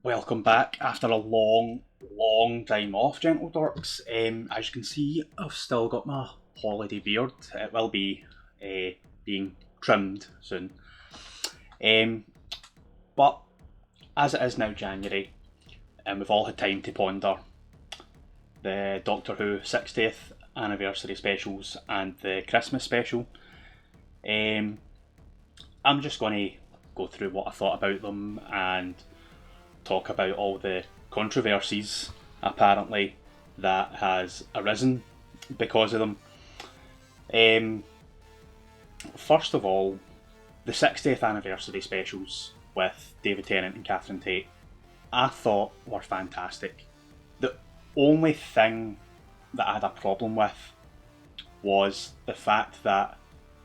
Welcome back after a long time off, Gentle Dorks. As you can see, I've still got my holiday beard. It will be being trimmed soon. But as it is now January, and we've all had time to ponder the Doctor Who 60th anniversary specials and the Christmas special, I'm just going to go through what I thought about them and talk about all the controversies apparently that has arisen because of them. First of all, the 60th anniversary specials with David Tennant and Catherine Tate, I thought were fantastic. The only thing that I had a problem with was the fact that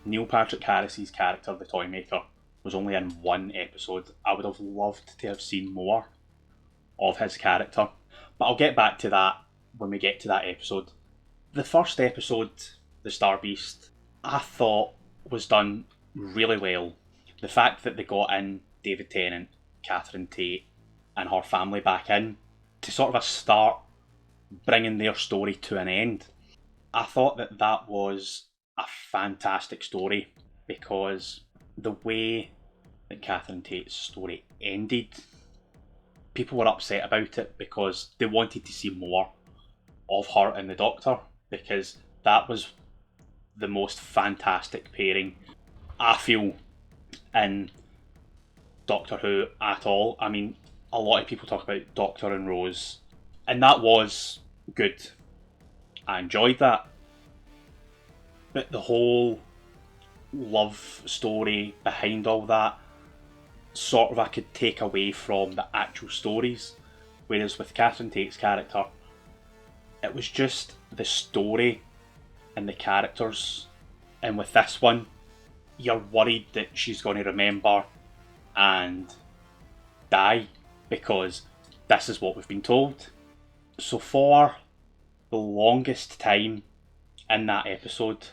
Neil Patrick Harris's character, the Toymaker, was only in one episode. I would have loved to have seen more of his character, but I'll get back to that when we get to that episode. The first episode, The Star Beast, I thought was done really well. The fact that they got in David Tennant, Catherine Tate and her family back in to sort of start bringing their story to an end, I thought that was a fantastic story, because the way that Catherine Tate's story ended, people were upset about it because they wanted to see more of her and the Doctor, because that was the most fantastic pairing, I feel, in Doctor Who at all. I mean, a lot of people talk about Doctor and Rose, and that was good. I enjoyed that. But the whole love story behind all that, sort of I could take away from the actual stories. Whereas with Catherine Tate's character, it was just the story and the characters. And with this one, you're worried that she's going to remember and die, because this is what we've been told. So for the longest time in that episode,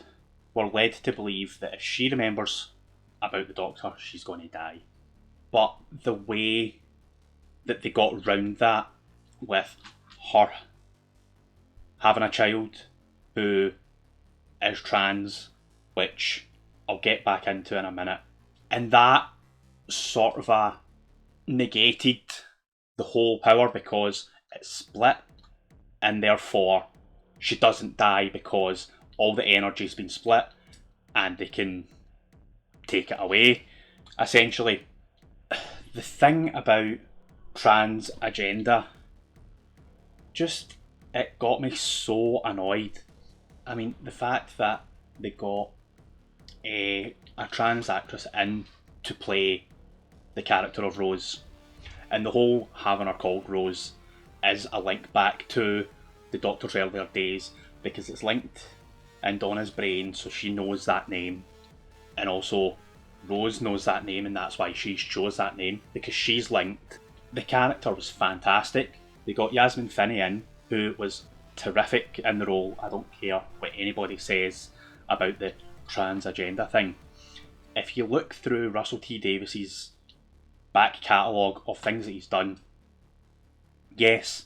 we're led to believe that if she remembers about the Doctor, she's going to die. But the way that they got round that, with her having a child who is trans, which I'll get back into in a minute, and that sort of negated the whole power, because it's split, and therefore she doesn't die because all the energy's been split and they can take it away, essentially. The thing about trans agenda, it got me so annoyed. I mean, the fact that they got a trans actress in to play the character of Rose, and the whole having her called Rose is a link back to the Doctor's earlier days, because it's linked in Donna's brain, so she knows that name, and also Rose knows that name, and that's why she chose that name, because she's linked. The character was fantastic. They got Yasmin Finney in, who was terrific in the role. I don't care what anybody says about the trans agenda thing. If you look through Russell T Davies's back catalogue of things that he's done, yes,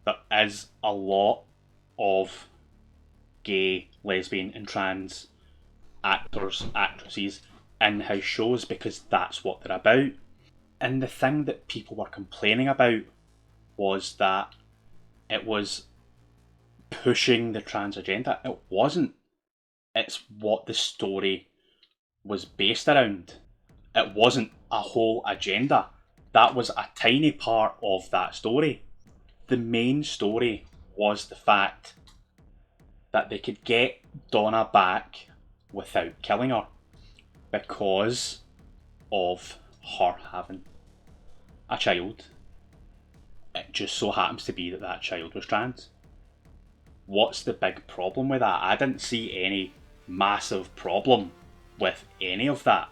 there is a lot of gay, lesbian and trans actors, actresses in his shows, because that's what they're about. And the thing that people were complaining about was that it was pushing the trans agenda. It wasn't. It's what the story was based around. It wasn't a whole agenda. That was a tiny part of that story. The main story was the fact that they could get Donna back without killing her, because of her having a child. It just so happens to be that that child was trans. What's the big problem with that? I didn't see any massive problem with any of that.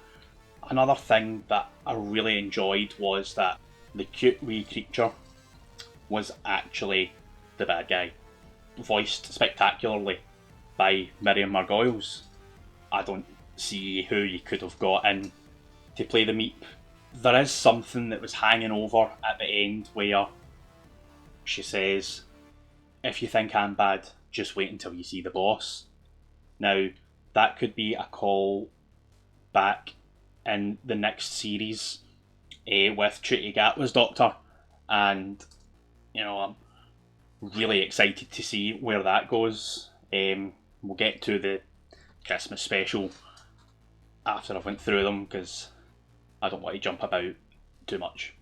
Another thing that I really enjoyed was that the cute wee creature was actually the bad guy, voiced spectacularly by Miriam Margolyes. I don't see who you could have got in to play the Meep there is something that was hanging over at the end where she says, if you think I'm bad, just wait until you see the boss. Now, that could be a call back in the next series with Trudy Gatwa's Doctor, and I'm really excited to see where that goes. We'll get to the Christmas special after I've went through them because I don't want to jump about too much.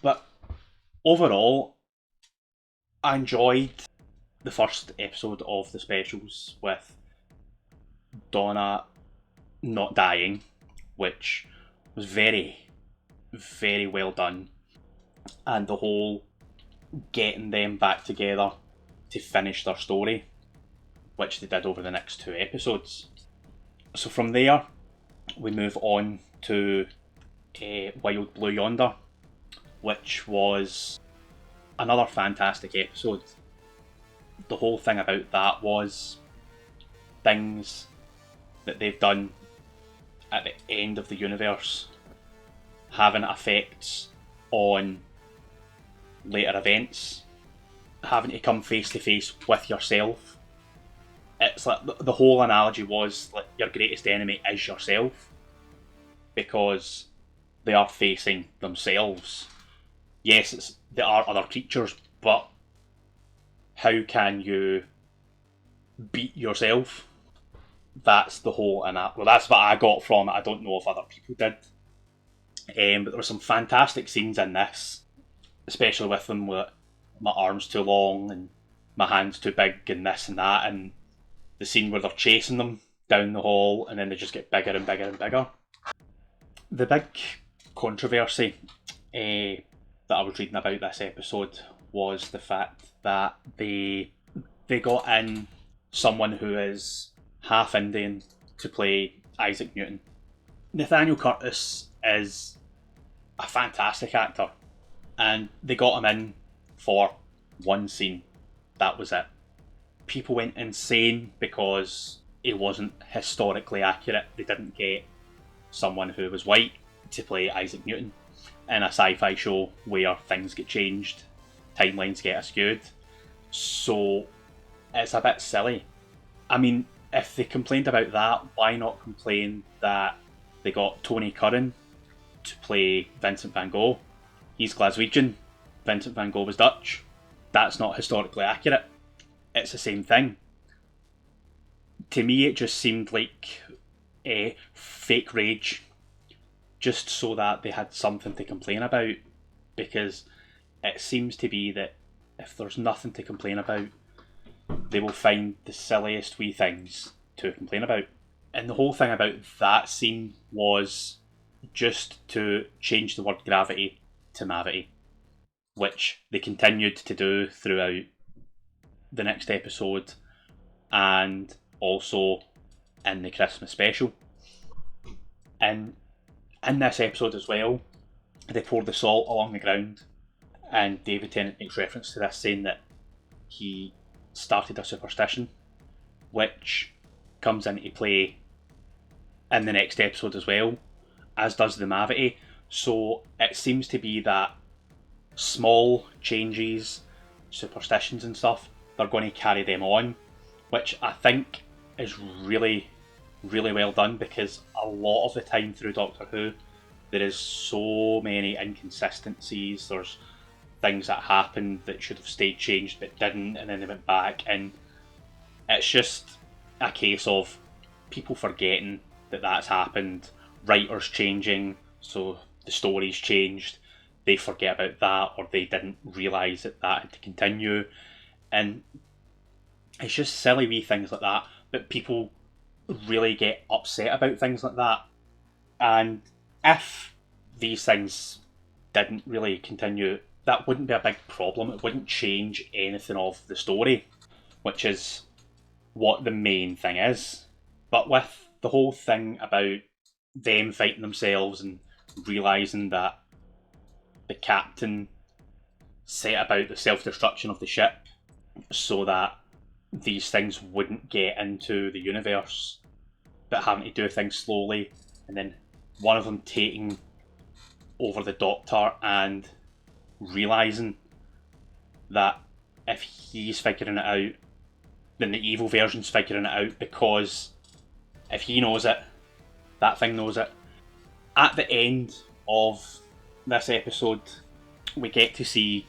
But overall, I enjoyed the first episode of the specials with Donna not dying, which was very, very well done, and the whole getting them back together to finish their story, which they did over the next 2 episodes. So from there, we move on to Wild Blue Yonder, which was another fantastic episode. The whole thing about that was things that they've done at the end of the universe having effects on later events, having to come face to face with yourself. It's like the whole analogy was like your greatest enemy is yourself, because they are facing themselves. Yes, there are other creatures, but how can you beat yourself? That's the whole, well, that's what I got from it. I don't know if other people did. But there were some fantastic scenes in this, especially with them with my arms too long and my hands too big and this and that, and the scene where they're chasing them down the hall and then they just get bigger and bigger and bigger. The big controversy that I was reading about this episode was the fact that they got in someone who is half Indian to play Isaac Newton. Nathaniel Curtis is a fantastic actor, and they got him in for one scene. That was it. People went insane because it wasn't historically accurate. They didn't get someone who was white to play Isaac Newton in a sci-fi show where things get changed, timelines get askewed. So it's a bit silly. I mean, if they complained about that, why not complain that they got Tony Curran to play Vincent van Gogh? He's Glaswegian. Vincent van Gogh was Dutch. That's not historically accurate. It's the same thing. To me, it just seemed like a fake rage, just so that they had something to complain about, because it seems to be that if there's nothing to complain about, they will find the silliest wee things to complain about. And the whole thing about that scene was just to change the word gravity to mavity, which they continued to do throughout the next episode and also in the Christmas special. And in this episode as well, they poured the salt along the ground, and David Tennant makes reference to this, saying that he started a superstition, which comes into play in the next episode as well, as does the Mavity. So it seems to be that small changes, superstitions and stuff, they're going to carry them on, which I think is really, really well done, because a lot of the time through Doctor Who, there is so many inconsistencies. There's things that happened that should have stayed changed but didn't, and then they went back, and it's just a case of people forgetting that that's happened, writers changing, so the story's changed, they forget about that, or they didn't realise that that had to continue, and it's just silly wee things like that, but people really get upset about things like that. And if these things didn't really continue, that wouldn't be a big problem. It wouldn't change anything of the story, which is what the main thing is. But with the whole thing about them fighting themselves and realising that the captain set about the self-destruction of the ship so that these things wouldn't get into the universe, but having to do things slowly, and then one of them taking over the Doctor and realising that if he's figuring it out, then the evil version's figuring it out, because if he knows it, that thing knows it. At the end of this episode, we get to see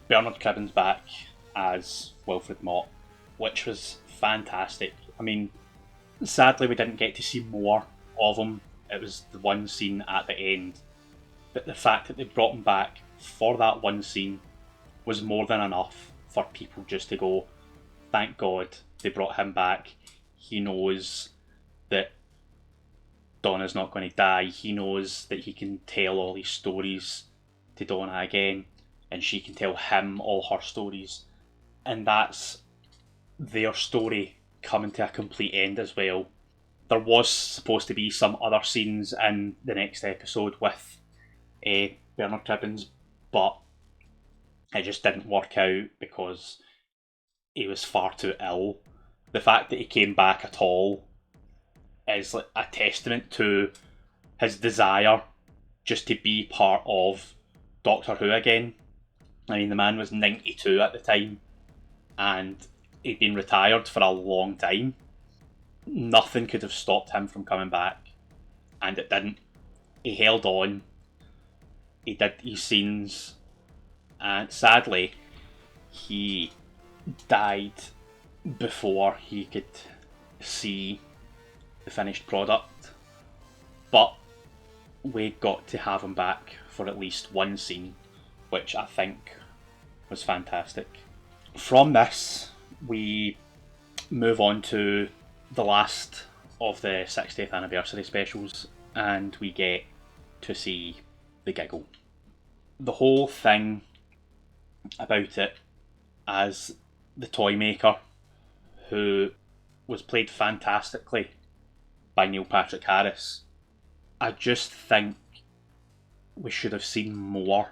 Bernard Cribbins back as Wilfred Mott, which was fantastic. I mean, sadly we didn't get to see more of him. It was the one scene at the end. But the fact that they brought him back for that one scene was more than enough for people just to go, thank God they brought him back. He knows that Donna's not going to die. He knows that he can tell all these stories to Donna again, and she can tell him all her stories. And that's their story coming to a complete end as well. There was supposed to be some other scenes in the next episode with Bernard Cribbins, but it just didn't work out because he was far too ill. The fact that he came back at all is like a testament to his desire just to be part of Doctor Who again. I mean, the man was 92 at the time, and he'd been retired for a long time. Nothing could have stopped him from coming back, and it didn't. He held on. He did his scenes, and sadly, he died before he could see the finished product. But we got to have him back for at least one scene, which I think was fantastic. From this, we move on to the last of the 60th anniversary specials, and we get to see the Giggle. The whole thing about it, as the toy maker, who was played fantastically by Neil Patrick Harris, I just think we should have seen more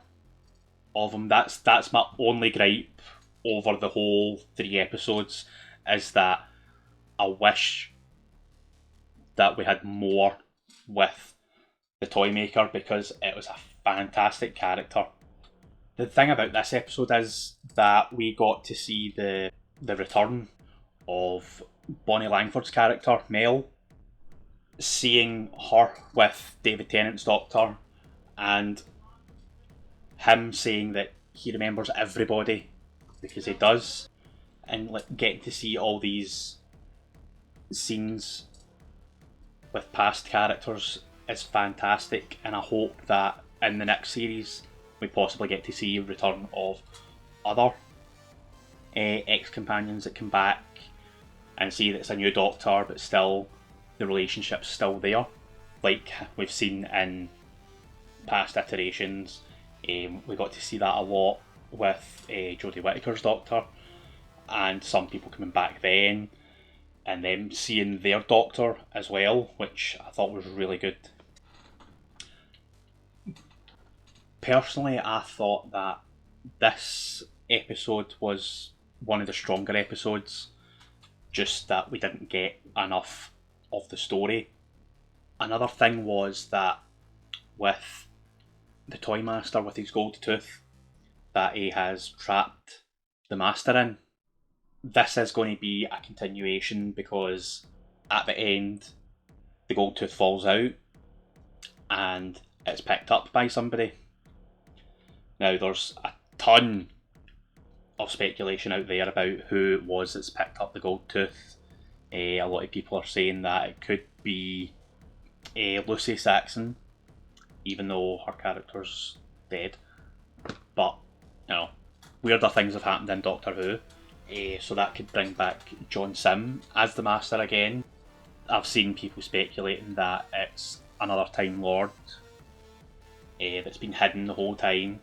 of him. That's my only gripe over the whole 3 episodes, is that I wish that we had more with the toy maker, because it was a fantastic character. The thing about this episode is that we got to see the return of Bonnie Langford's character, Mel. Seeing her with David Tennant's Doctor, and him saying that he remembers everybody, because he does, and like getting to see all these scenes with past characters is fantastic, and I hope that in the next series we possibly get to see a return of other ex-companions that come back, and see that it's a new Doctor, but still the relationship's still there, like we've seen in past iterations. We got to see that a lot with Jodie Whittaker's Doctor, and some people coming back then, and them seeing their Doctor as well, which I thought was really good. Personally, I thought that this episode was one of the stronger episodes, just that we didn't get enough of the story. Another thing was that with the Toy Master with his gold tooth that he has trapped the Master in, this is going to be a continuation, because at the end the gold tooth falls out and it's picked up by somebody. Now there's a ton of speculation out there about who it was that's picked up the gold tooth. A lot of people are saying that it could be Lucy Saxon, even though her character's dead. But, you know, weirder things have happened in Doctor Who. So that could bring back John Sim as the Master again. I've seen people speculating that it's another Time Lord that's been hidden the whole time.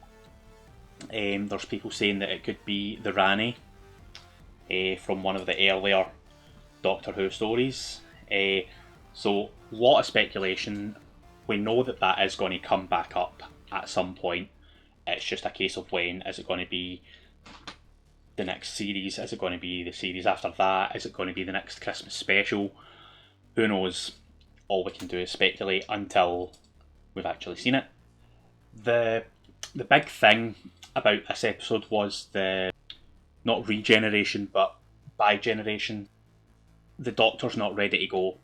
There's people saying that it could be the Rani from one of the earlier Doctor Who stories. So a lot of speculation. We know that that is going to come back up at some point. It's just a case of when. Is it going to be the next series? Is it going to be the series after that? Is it going to be the next Christmas special? Who knows? All we can do is speculate until we've actually seen it. The big thing about this episode was the not regeneration but bi-generation. The Doctor's not ready to go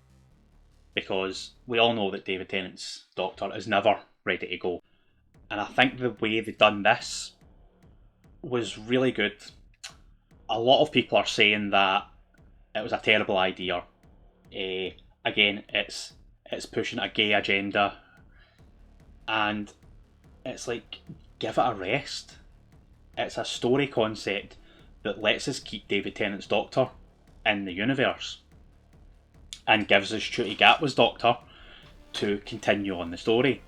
because we all know that David Tennant's Doctor is never ready to go. And I think the way they done this was really good. A lot of people are saying that it was a terrible idea. Again, it's pushing a gay agenda, and it's like, give it a rest. It's a story concept that lets us keep David Tennant's Doctor in the universe and gives us Ncuti Gatwa's Doctor to continue on the story,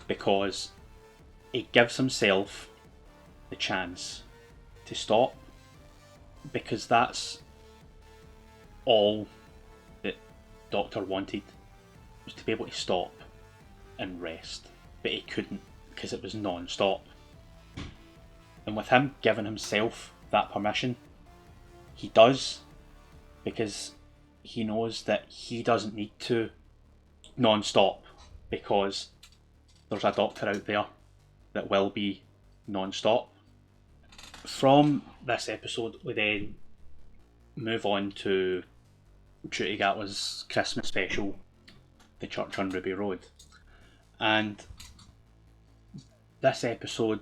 because he gives himself the chance to stop, because that's all that Doctor wanted, was to be able to stop and rest, but he couldn't because it was non-stop. And with him giving himself that permission, he does, because he knows that he doesn't need to non-stop, because there's a Doctor out there that will be non-stop. From this episode, we then move on to Ncuti Gatwa's Christmas special, The Church on Ruby Road. And this episode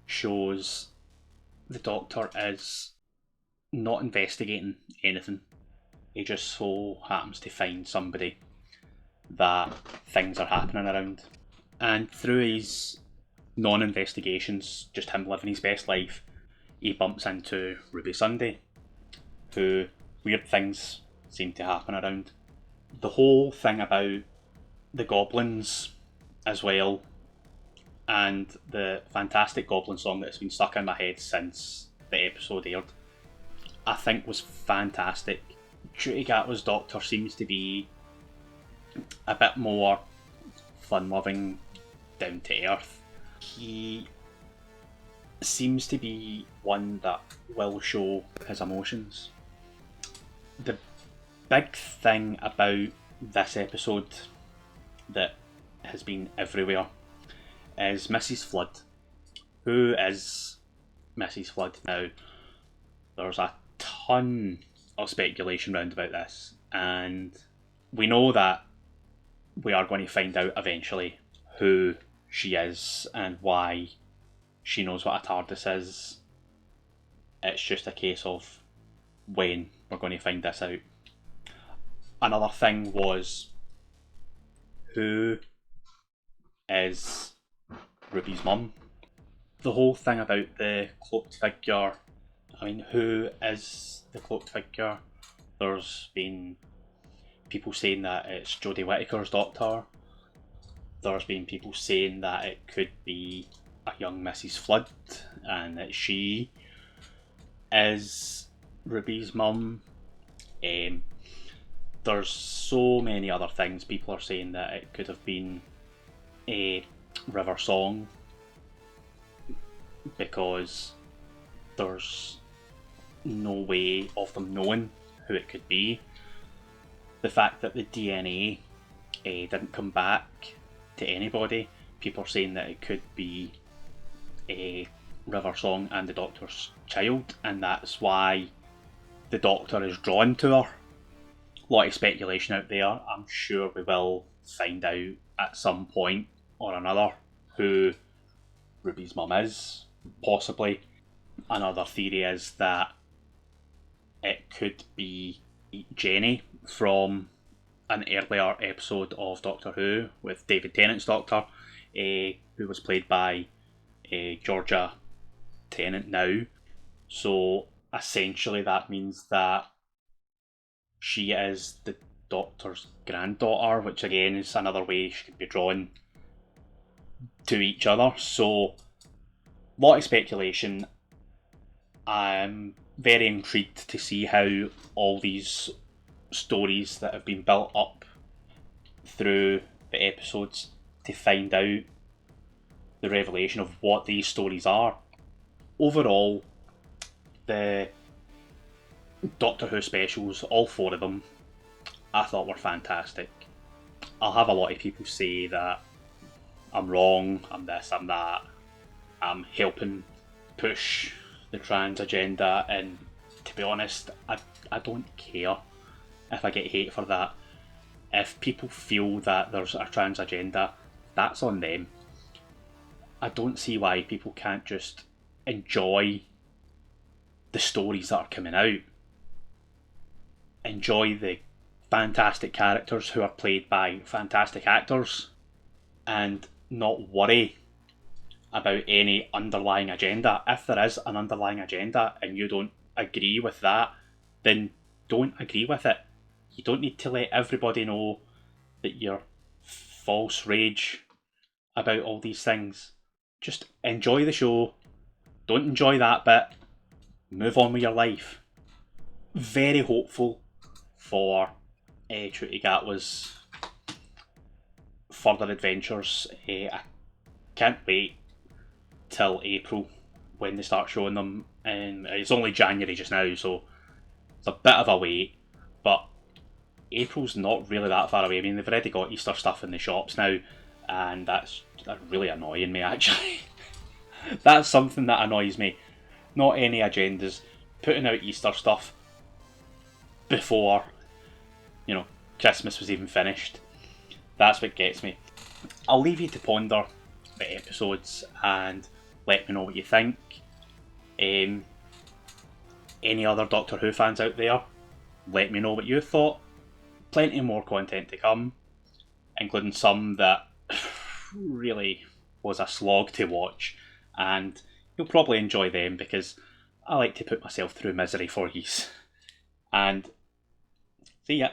shows the Doctor is not investigating anything. He just so happens to find somebody that things are happening around. And through his non-investigations, just him living his best life, he bumps into Ruby Sunday, who weird things seem to happen around. The whole thing about the goblins as well, and the fantastic goblin song that's been stuck in my head since the episode aired, I think was fantastic. Ncuti Gatwa's Doctor seems to be a bit more fun-loving, down to earth. He seems to be one that will show his emotions. The big thing about this episode that has been everywhere is Mrs. Flood. Who is Mrs. Flood? Now, there's a ton of speculation around about this, and we know that we are going to find out eventually who she is and why she knows what a TARDIS is. It's just a case of when we're going to find this out. Another thing was, who is Ruby's mum? The whole thing about the cloaked figure, I mean, who is the cloaked figure? There's been people saying that it's Jodie Whittaker's Doctor. There's been people saying that it could be a young Mrs. Flood and that she is Ruby's mum. There's so many other things. People are saying that it could have been a River Song, because there's no way of them knowing who it could be. The fact that the DNA didn't come back to anybody, people are saying that it could be a River Song and the Doctor's child, and that's why the Doctor is drawn to her. A lot of speculation out there. I'm sure we will find out at some point or another who Ruby's mum is, possibly. Another theory is that it could be Jenny from an earlier episode of Doctor Who with David Tennant's Doctor, who was played by Georgia Tennant now. So essentially that means that she is the Doctor's granddaughter, which again is another way she could be drawn to each other. So, a lot of speculation. I'm very intrigued to see how all these stories that have been built up through the episodes to find out the revelation of what these stories are. Overall, the Doctor Who specials, all 4 of them, I thought were fantastic. I'll have a lot of people say that I'm wrong, I'm this, I'm that, I'm helping push the trans agenda, and to be honest, I don't care if I get hate for that. If people feel that there's a trans agenda, that's on them. I don't see why people can't just enjoy the stories that are coming out, enjoy the fantastic characters who are played by fantastic actors, and not worry about any underlying agenda. If there is an underlying agenda and you don't agree with that, then don't agree with it. You don't need to let everybody know that you're false rage about all these things. Just enjoy the show. Don't enjoy that bit. Move on with your life. Very hopeful for Trudy Gatwa's further adventures. I can't wait till April when they start showing them, and it's only January just now, so it's a bit of a wait, but April's not really that far away. I mean, they've already got Easter stuff in the shops now, and that's really annoying me, actually. That's something that annoys me. Not any agendas. Putting out Easter stuff before, Christmas was even finished. That's what gets me. I'll leave you to ponder the episodes and let me know what you think. Any other Doctor Who fans out there, let me know what you thought. Plenty more content to come, including some that really was a slog to watch, and you'll probably enjoy them because I like to put myself through misery for you. And see ya.